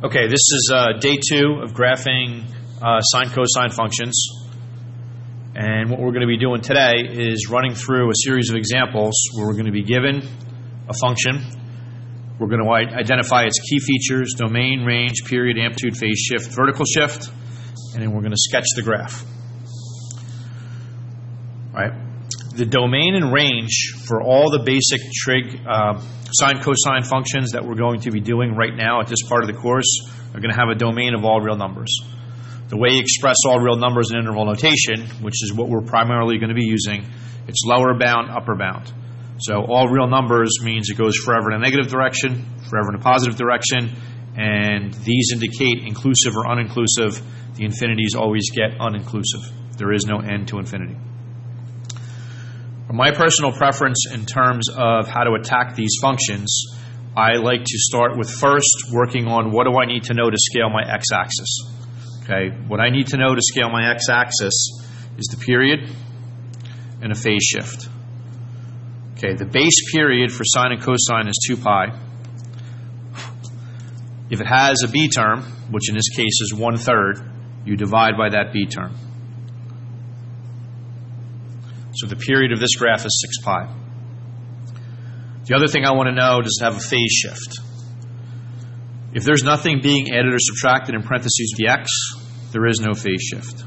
Okay, this is day 2 of graphing sine-cosine functions. And what we're going to be doing today is running through a series of examples where we're going to be given a function. We're going to identify its key features: domain, range, period, amplitude, phase shift, vertical shift, and then we're going to sketch the graph. All right. The domain and range for all the basic trig sine-cosine functions that we're going to be doing right now at this part of the course are going to have a domain of all real numbers. The way you express all real numbers in interval notation, which is what we're primarily going to be using, it's lower bound, upper bound. So all real numbers means it goes forever in a negative direction, forever in a positive direction, and these indicate inclusive or uninclusive. The infinities always get uninclusive. There is no end to infinity. My personal preference in terms of how to attack these functions, I like to start with first working on what do I need to know to scale my x-axis. Okay, what I need to know to scale my x-axis is the period and a phase shift. Okay, the base period for sine and cosine is 2 pi. If it has a b term, which in this case is 1/3, you divide by that b term. So the period of this graph is 6 pi. The other thing I want to know, does it have a phase shift? If there's nothing being added or subtracted in parentheses the x, there is no phase shift.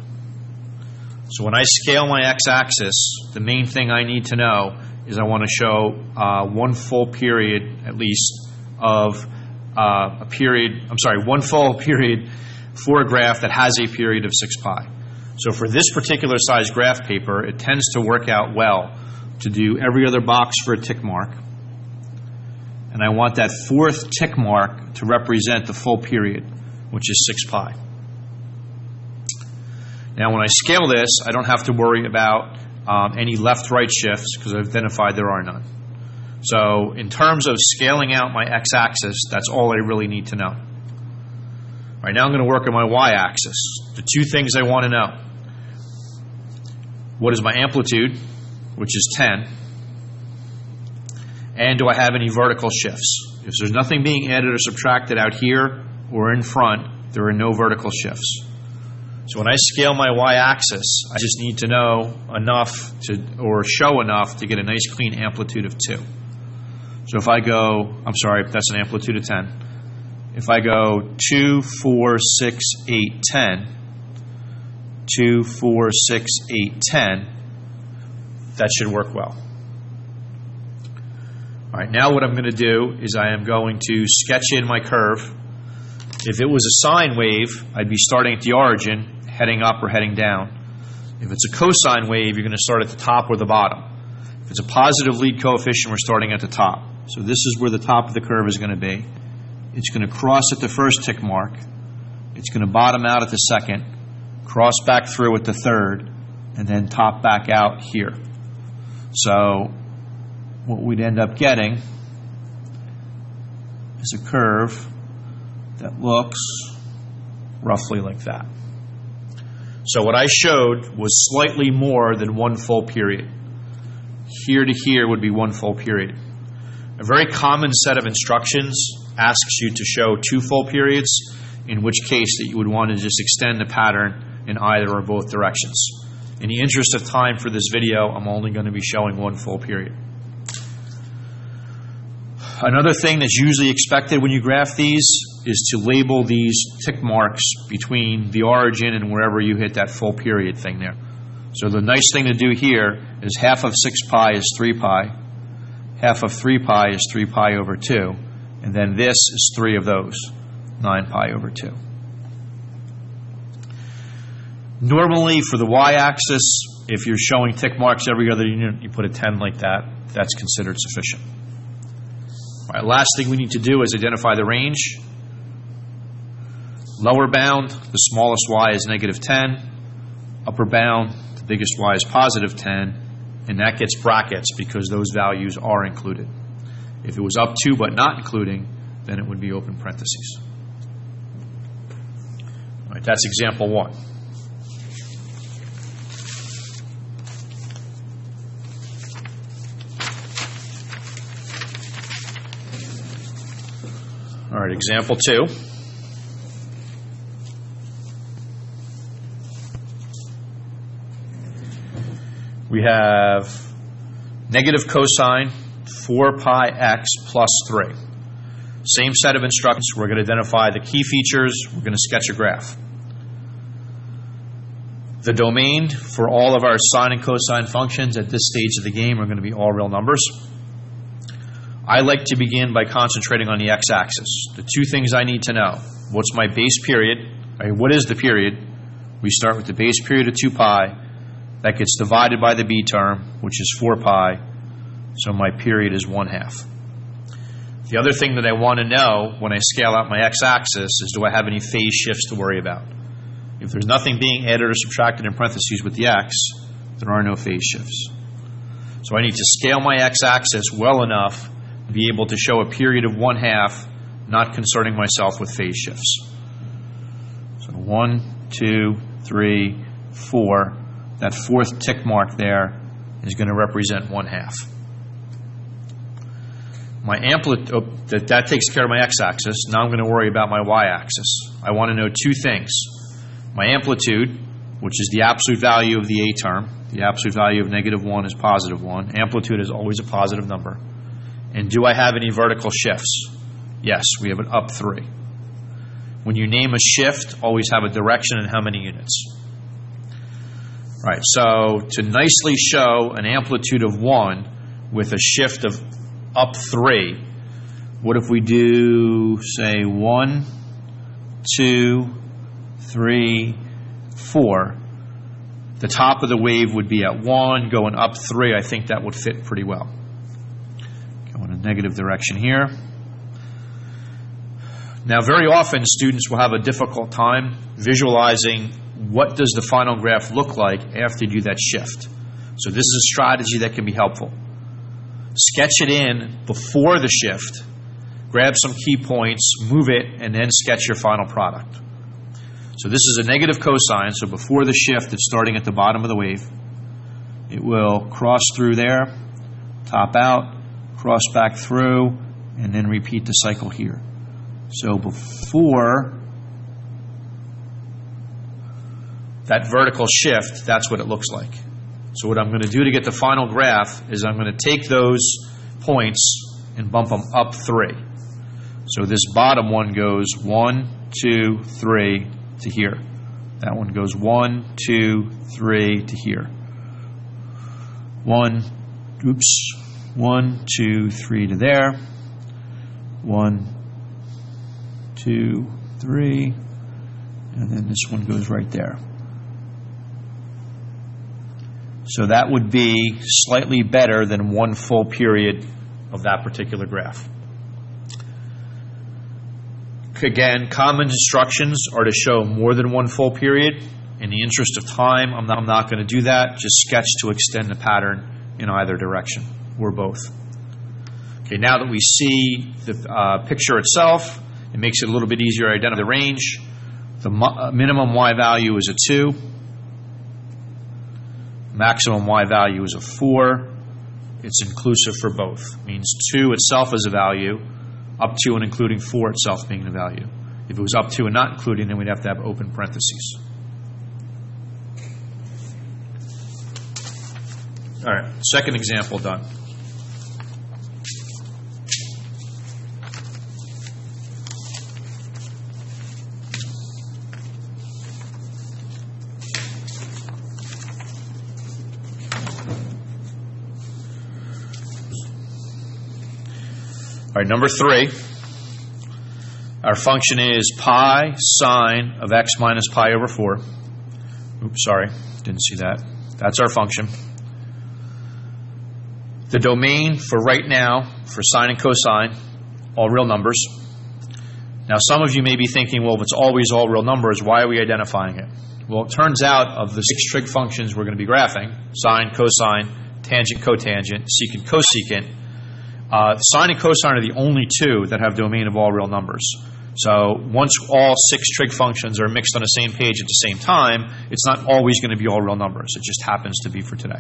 So when I scale my x-axis, the main thing I need to know is I want to show one full period, at least, of one full period for a graph that has a period of 6 pi. So for this particular size graph paper, it tends to work out well to do every other box for a tick mark. And I want that 4th tick mark to represent the full period, which is 6 pi. Now when I scale this, I don't have to worry about any left-right shifts because I've identified there are none. So in terms of scaling out my x-axis, that's all I really need to know. All right, now I'm going to work on my y-axis. The two things I want to know. What is my amplitude, which is 10? And do I have any vertical shifts? If there's nothing being added or subtracted out here or in front, there are no vertical shifts. So when I scale my y-axis, I just need to know enough or show enough to get a nice clean amplitude of 2. So if I go, that's an amplitude of 10. If I go 2, 4, 6, 8, 10, 2, 4, 6, 8, 10, that should work well. All right, now what I'm going to do is I am going to sketch in my curve. If it was a sine wave, I'd be starting at the origin, heading up or heading down. If it's a cosine wave, you're going to start at the top or the bottom. If it's a positive lead coefficient, we're starting at the top. So this is where the top of the curve is going to be. It's going to cross at the first tick mark. It's going to bottom out at the second, cross back through at the third, and then top back out here. So what we'd end up getting is a curve that looks roughly like that. So what I showed was slightly more than one full period. Here to here would be one full period. A very common set of instructions asks you to show 2 full periods, in which case that you would want to just extend the pattern in either or both directions. In the interest of time for this video, I'm only going to be showing 1 full period. Another thing that's usually expected when you graph these is to label these tick marks between the origin and wherever you hit that full period thing there. So the nice thing to do here is half of 6 pi is 3 pi, half of 3 pi is 3 pi over 2, and then this is 3 of those, 9 pi over 2. Normally for the y-axis, if you're showing tick marks every other unit, you put a 10 like that, that's considered sufficient. All right, last thing we need to do is identify the range. Lower bound, the smallest y is -10. Upper bound, the biggest y is +10. And that gets brackets because those values are included. If it was up to but not including, then it would be open parentheses. All right, that's example 1. All right, example 2. we have negative cosine 4 pi x plus 3. Same set of instructions. We're going to identify the key features. We're going to sketch a graph. The domain for all of our sine and cosine functions at this stage of the game are going to be all real numbers. I like to begin by concentrating on the x-axis. The two things I need to know: what's my base period? What is the period? We start with the base period of 2 pi. That gets divided by the b term, which is 4 pi. So my period is 1/2. The other thing that I want to know when I scale out my x-axis is, do I have any phase shifts to worry about? If there's nothing being added or subtracted in parentheses with the x, there are no phase shifts. So I need to scale my x-axis well enough to be able to show a period of 1/2, not concerning myself with phase shifts. So 1, 2, 3, 4. That fourth tick mark there is going to represent 1/2. My amplitude, that takes care of my x-axis. Now I'm going to worry about my y-axis. I want to know two things. My amplitude, which is the absolute value of the a term. The absolute value of -1 is +1. Amplitude is always a positive number. And do I have any vertical shifts? Yes, we have an up 3. When you name a shift, always have a direction and how many units. Right, so to nicely show an amplitude of 1 with a shift of up 3, what if we do, say, 1, 2, 3, 4? The top of the wave would be at 1, going up 3. I think that would fit pretty well. Go in a negative direction here. Now, very often students will have a difficult time visualizing what does the final graph look like after you do that shift. So this is a strategy that can be helpful. Sketch it in before the shift, grab some key points, move it, and then sketch your final product. So this is a negative cosine, so before the shift, it's starting at the bottom of the wave. It will cross through there, top out, cross back through, and then repeat the cycle here. So before that vertical shift, that's what it looks like. So what I'm going to do to get the final graph is I'm going to take those points and bump them up 3. So this bottom one goes 1, 2, 3 to here. That one goes 1, 2, 3 to here. 1, 2, 3 to there. 1, 2, 3, and then this one goes right there. So that would be slightly better than 1 full period of that particular graph. Again, common instructions are to show more than 1 full period. In the interest of time, I'm not going to do that. Just sketch to extend the pattern in either direction, or both. Okay, now that we see the picture itself, it makes it a little bit easier to identify the range. The minimum y value is a 2. Maximum y value is a 4. It's inclusive for both. It means 2 itself is a value, up to and including 4 itself being a value. If it was up to and not including, then we'd have to have open parentheses. All right, second example done. All right, number 3, our function is pi sine of x minus pi over 4. Oops, sorry, didn't see that. That's our function. The domain for right now, for sine and cosine, all real numbers. Now, some of you may be thinking, well, if it's always all real numbers, why are we identifying it? Well, it turns out of the 6 trig functions we're going to be graphing, sine, cosine, tangent, cotangent, secant, cosecant, sine and cosine are the only 2 that have domain of all real numbers. So once all 6 trig functions are mixed on the same page at the same time, it's not always going to be all real numbers. It just happens to be for today.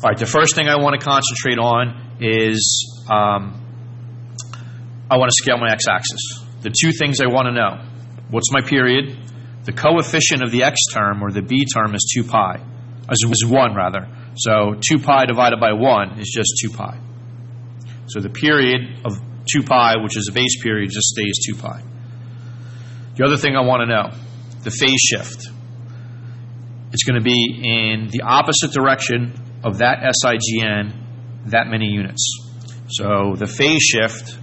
All right, the first thing I want to concentrate on is I want to scale my x-axis. The 2 things I want to know: what's my period? The coefficient of the x term, or the b term, is 2 pi. is 1 rather. So 2 pi divided by 1 is just 2 pi. So the period of 2 pi, which is a base period, just stays 2 pi. The other thing I want to know, the phase shift. It's going to be in the opposite direction of that SIGN, that many units. So the phase shift,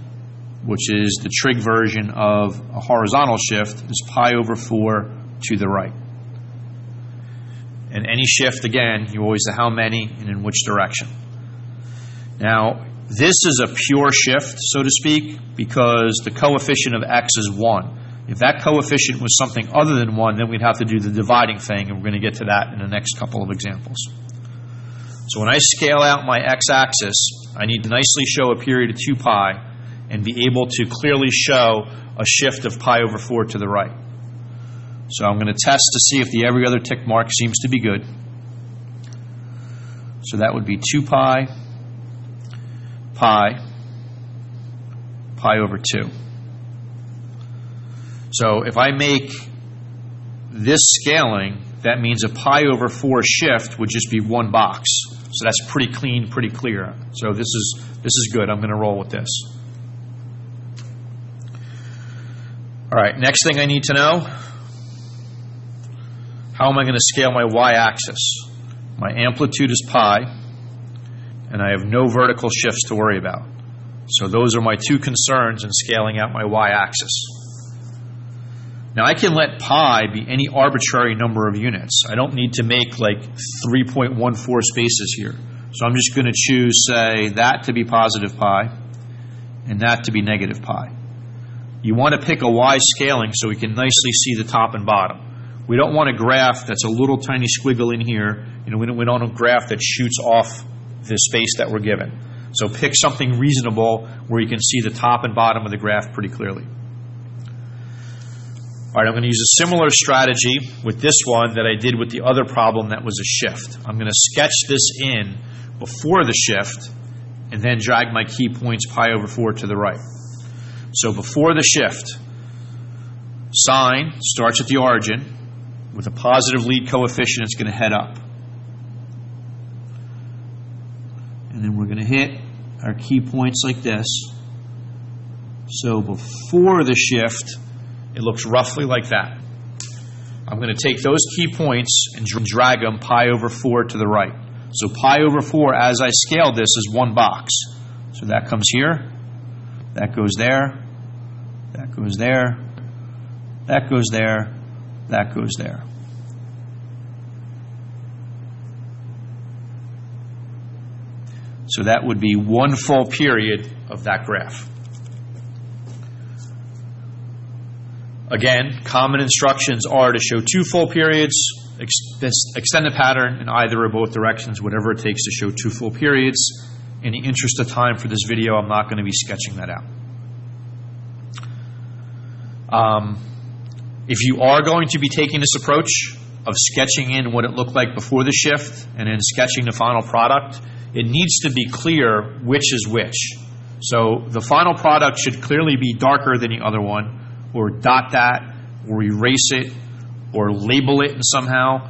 which is the trig version of a horizontal shift, is pi over 4 to the right. And any shift, again, you always say how many and in which direction. Now, this is a pure shift, so to speak, because the coefficient of x is 1. If that coefficient was something other than 1, then we'd have to do the dividing thing, and we're going to get to that in the next couple of examples. So when I scale out my x-axis, I need to nicely show a period of 2 pi and be able to clearly show a shift of pi over 4 to the right. So I'm going to test to see if the every other tick mark seems to be good. So that would be 2 pi, pi, pi over 2. So if I make this scaling, that means a pi over 4 shift would just be 1 box. So that's pretty clean, pretty clear. So this is good. I'm going to roll with this. All right, next thing I need to know, how am I going to scale my y-axis? My amplitude is pi, and I have no vertical shifts to worry about. So those are my 2 concerns in scaling out my y-axis. Now I can let pi be any arbitrary number of units. I don't need to make like 3.14 spaces here. So I'm just going to choose, say, that to be positive pi and that to be negative pi. You want to pick a y scaling so we can nicely see the top and bottom. We don't want a graph that's a little tiny squiggle in here. We don't want a graph that shoots off the space that we're given. So pick something reasonable where you can see the top and bottom of the graph pretty clearly. All right, I'm going to use a similar strategy with this one that I did with the other problem that was a shift. I'm going to sketch this in before the shift and then drag my key points pi over 4 to the right. So before the shift, sine starts at the origin. With a positive lead coefficient, it's going to head up. And then we're going to hit our key points like this. So before the shift, it looks roughly like that. I'm going to take those key points and drag them pi over 4 to the right. So pi over 4, as I scale this, is 1 box. So that comes here, that goes there, that goes there, that goes there, that goes there. So that would be 1 full period of that graph. Again, common instructions are to show 2 full periods, extend the pattern in either or both directions, whatever it takes to show 2 full periods. In the interest of time for this video, I'm not going to be sketching that out. If you are going to be taking this approach of sketching in what it looked like before the shift and then sketching the final product, it needs to be clear which is which. So the final product should clearly be darker than the other one, or dot that, or erase it, or label it somehow.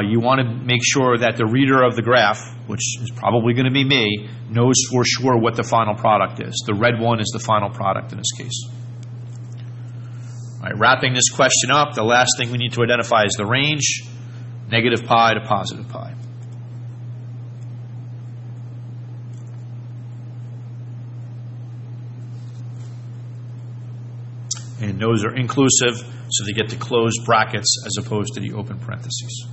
You want to make sure that the reader of the graph, which is probably going to be me, knows for sure what the final product is. The red one is the final product in this case. All right, wrapping this question up, the last thing we need to identify is the range, negative pi to positive pi. And those are inclusive, so they get the closed brackets as opposed to the open parentheses.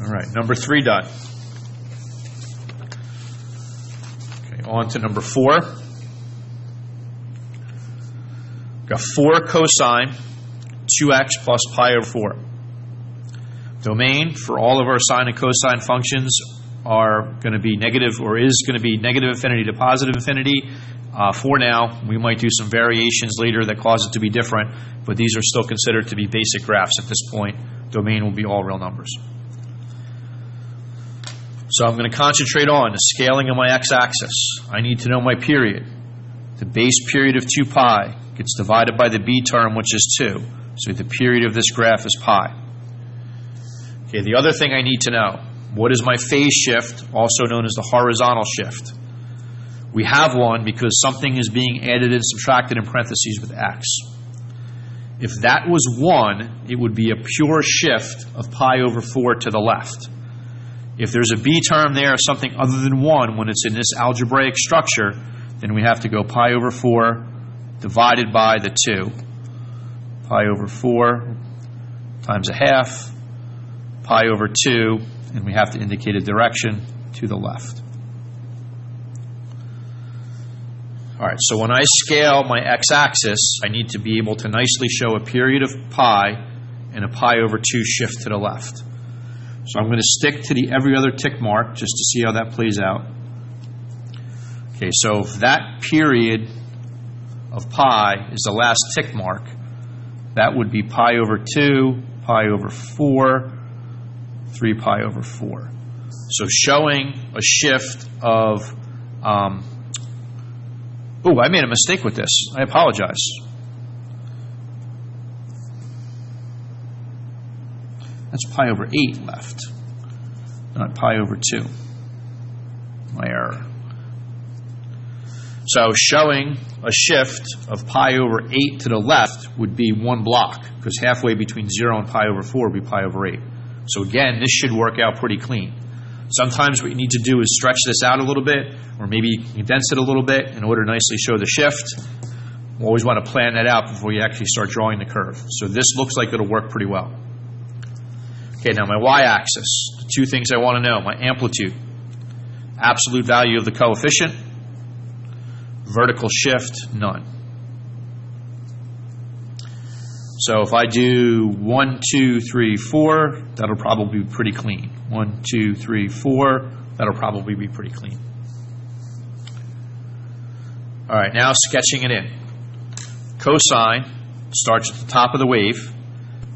All right, number 3 done. Okay, on to number 4. Got 4 cosine 2x plus pi over 4. Domain for all of our sine and cosine functions are going to be negative, or is going to be negative infinity to positive infinity. For now, we might do some variations later that cause it to be different, but these are still considered to be basic graphs at this point. Domain will be all real numbers. So I'm going to concentrate on the scaling of my x-axis. I need to know my period. The base period of 2 pi gets divided by the b term, which is 2. So the period of this graph is pi. Okay, the other thing I need to know, what is my phase shift, also known as the horizontal shift? We have one because something is being added and subtracted in parentheses with x. If that was 1, it would be a pure shift of pi over 4 to the left. If there's a b term there, something other than 1, when it's in this algebraic structure, then we have to go pi over 4 divided by the 2. Pi over 4 times a half, pi over 2, and we have to indicate a direction to the left. All right, so when I scale my x-axis, I need to be able to nicely show a period of pi and a pi over 2 shift to the left. So I'm going to stick to the every other tick mark just to see how that plays out. Okay, so if that period of pi is the last tick mark, that would be pi over 2, pi over 4, 3 pi over 4. So showing a shift of, I made a mistake with this. I apologize. That's pi over 8 left, not pi over 2. My error. So showing a shift of pi over 8 to the left would be 1 block, because halfway between 0 and pi over 4 would be pi over 8. So again, this should work out pretty clean. Sometimes what you need to do is stretch this out a little bit, or maybe condense it a little bit in order to nicely show the shift. You always want to plan that out before you actually start drawing the curve. So this looks like it'll work pretty well. Okay, now my y-axis, the two things I want to know, my amplitude, absolute value of the coefficient, vertical shift, none. So if I do 1, 2, 3, 4, that'll probably be pretty clean. 1, 2, 3, 4, that'll probably be pretty clean. All right, now sketching it in. Cosine starts at the top of the wave,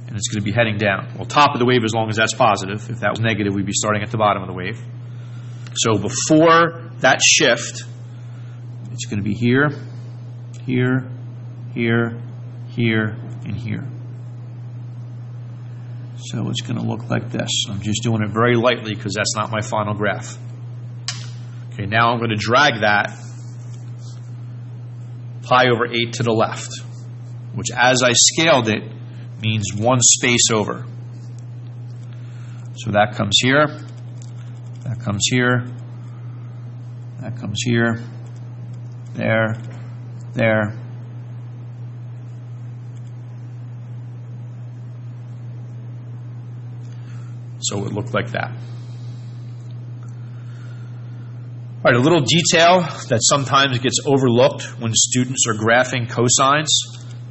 and it's going to be heading down. Well, top of the wave as long as that's positive. If that was negative, we'd be starting at the bottom of the wave. So before that shift, it's going to be here, here, here, here, and here. So it's going to look like this. I'm just doing it very lightly because that's not my final graph. Okay, now I'm going to drag that pi over 8 to the left, which as I scaled it means 1 space over. So that comes here, that comes here, that comes here, there, there. So it would look like that. All right, a little detail that sometimes gets overlooked when students are graphing cosines.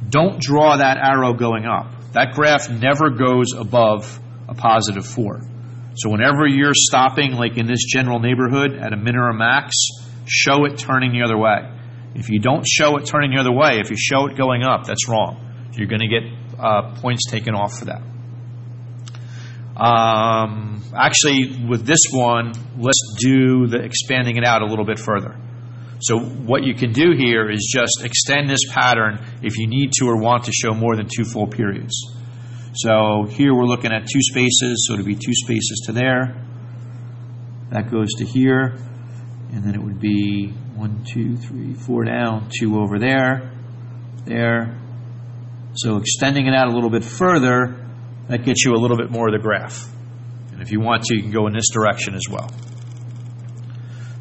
Don't draw that arrow going up. That graph never goes above a positive 4. So whenever you're stopping, like in this general neighborhood, at a min or a max, show it turning the other way. If you don't show it turning the other way, if you show it going up, that's wrong. You're going to get points taken off for that. Actually, with this one, let's do the expanding it out a little bit further. So what you can do here is just extend this pattern if you need to or want to show more than 2 full periods. So here we're looking at 2 spaces, so it'll be 2 spaces to there. That goes to here, and then it would be 1, 2, 3, 4 down, 2 over there, there. So extending it out a little bit further, that gets you a little bit more of the graph. And if you want to, you can go in this direction as well.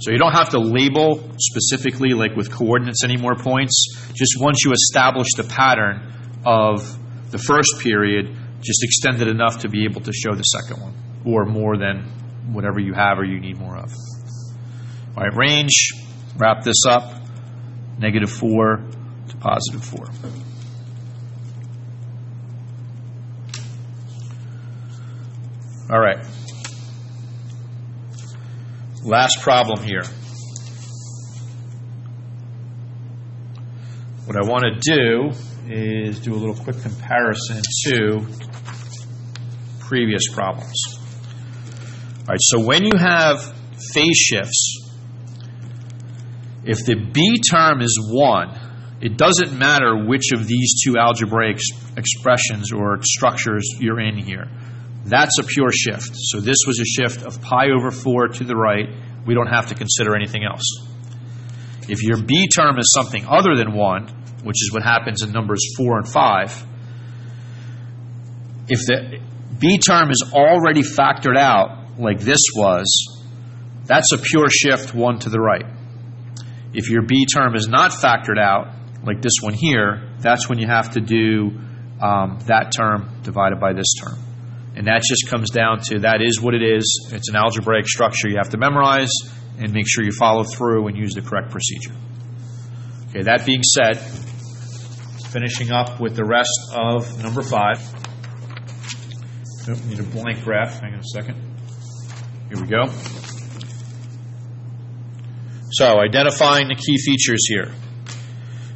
So you don't have to label specifically, like with coordinates, any more points. Just once you establish the pattern of the first period, just extend it enough to be able to show the second one, or more than whatever you have or you need more of. All right, range, wrap this up, -4 to +4. All right. Last problem here. What I want to do is do a little quick comparison to previous problems. All right, so when you have phase shifts, if the B term is 1, it doesn't matter which of these two algebraic expressions or structures you're in here. That's a pure shift. So this was a shift of pi over 4 to the right. We don't have to consider anything else. If your B term is something other than 1, which is what happens in numbers 4 and 5, if the B term is already factored out like this was, that's a pure shift 1 to the right. If your B term is not factored out, like this one here, that's when you have to do that term divided by this term. And that just comes down to, that is what it is. It's an algebraic structure you have to memorize and make sure you follow through and use the correct procedure. Okay, that being said, finishing up with the rest of number 5. Nope, need a blank graph. Hang on a second. Here we go. So, identifying the key features here.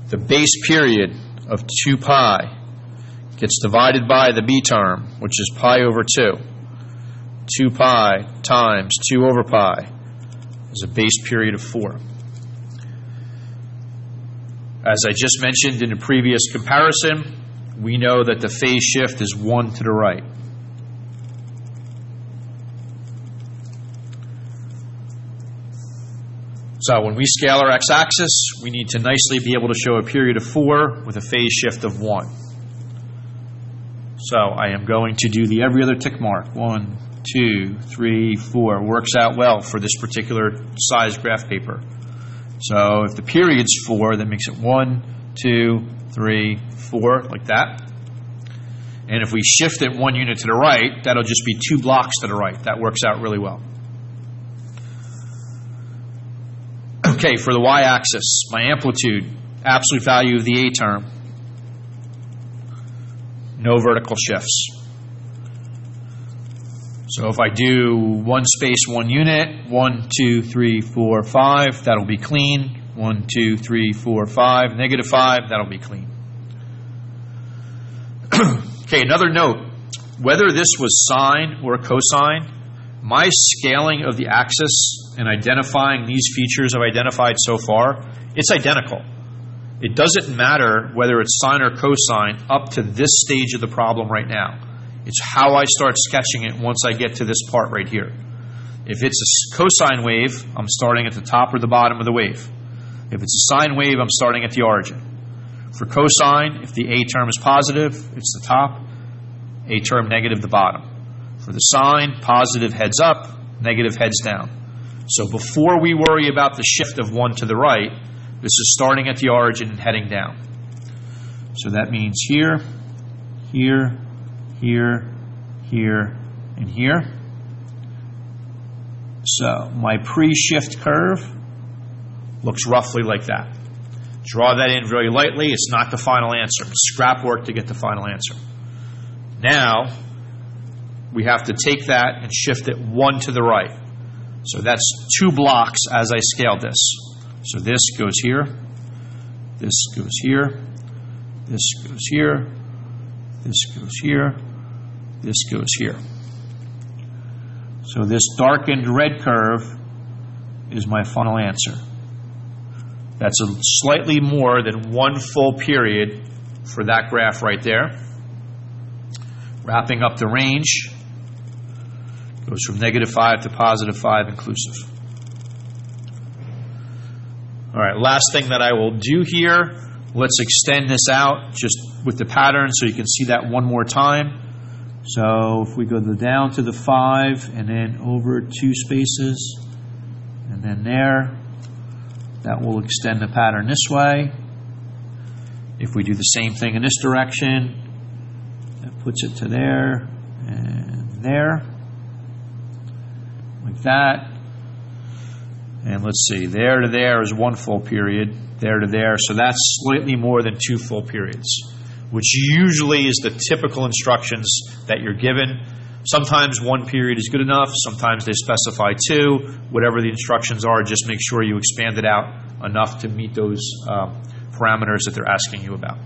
The base period of 2 pi gets divided by the B term, which is pi over 2. 2 pi times 2 over pi is a base period of 4. As I just mentioned in the previous comparison, we know that the phase shift is 1 to the right. So when we scale our x-axis, we need to nicely be able to show a period of 4 with a phase shift of 1. So I am going to do the every other tick mark. 1, 2, 3, 4. Works out well for this particular size graph paper. So if the period's 4, that makes it 1, 2, 3, 4, like that. And if we shift it 1 unit to the right, that'll just be 2 blocks to the right. That works out really well. Okay, for the y-axis, my amplitude, absolute value of the A term, no vertical shifts. So if I do 1 space, 1 unit, 1, 2, 3, 4, 5, that'll be clean. 1, 2, 3, 4, 5, negative 5, that'll be clean. Okay, another note, whether this was sine or cosine, my scaling of the axis and identifying these features I've identified so far, it's identical. It doesn't matter whether it's sine or cosine up to this stage of the problem right now. It's how I start sketching it once I get to this part right here. If it's a cosine wave, I'm starting at the top or the bottom of the wave. If it's a sine wave, I'm starting at the origin. For cosine, if the A term is positive, it's the top, A term negative, the bottom. For the sine, positive heads up, negative heads down. So before we worry about the shift of 1 to the right, this is starting at the origin and heading down. So that means here, here, here, here, and here. So my pre-shift curve looks roughly like that. Draw that in very lightly. It's not the final answer. It's scrap work to get the final answer. Now, we have to take that and shift it 1 to the right. So that's 2 blocks as I scaled this. So this goes here, this goes here, this goes here, this goes here, this goes here. So this darkened red curve is my final answer. That's a slightly more than 1 full period for that graph right there. Wrapping up the range, goes from negative 5 to positive 5 inclusive. All right, last thing that I will do here, let's extend this out just with the pattern so you can see that one more time. So if we go down to the 5 and then over 2 spaces and then there, that will extend the pattern this way. If we do the same thing in this direction, that puts it to there and there, like that. And let's see, there to there is 1 full period, there to there, so that's slightly more than 2 full periods, which usually is the typical instructions that you're given. Sometimes 1 period is good enough, sometimes they specify 2. Whatever the instructions are, just make sure you expand it out enough to meet those parameters that they're asking you about.